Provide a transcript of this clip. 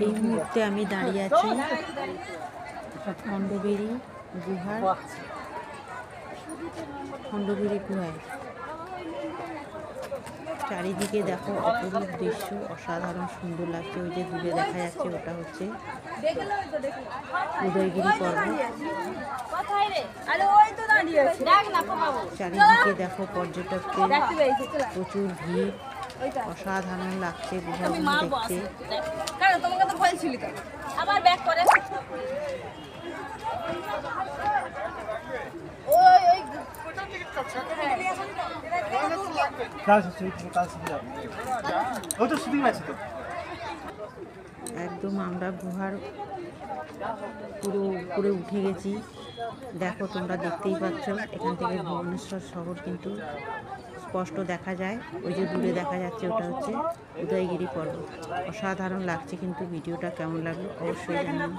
এই মুহূর্তে আমি দাঁড়িয়ে আছি খণ্ডগিরি গুহায়। চারিদিকে দেখো অপরূপ দৃশ্য, অসাধারণ সুন্দর লাগছে। ওই যে দূরে দেখা যাচ্ছে ওটা হচ্ছে উদয়গিরি পর্বত। চারিদিকে দেখো পর্যটকদের প্রচুর ভিড়, অসাধারণ লাগছে গুহাগুলো দেখতে। একদম আমরা গুহার পুরো উপরে উঠে গেছি। দেখো তোমরা দেখতেই পাচ্ছ, এখান থেকে ভুবনেশ্বর শহর কিন্তু স্পষ্ট দেখা যায়। ওই যে দূরে দেখা যাচ্ছে ওটা হচ্ছে উদয়গিরি পর্বত। অসাধারণ লাগছে কিন্তু। ভিডিওটা কেমন লাগলো অবশ্যই জানাবেন।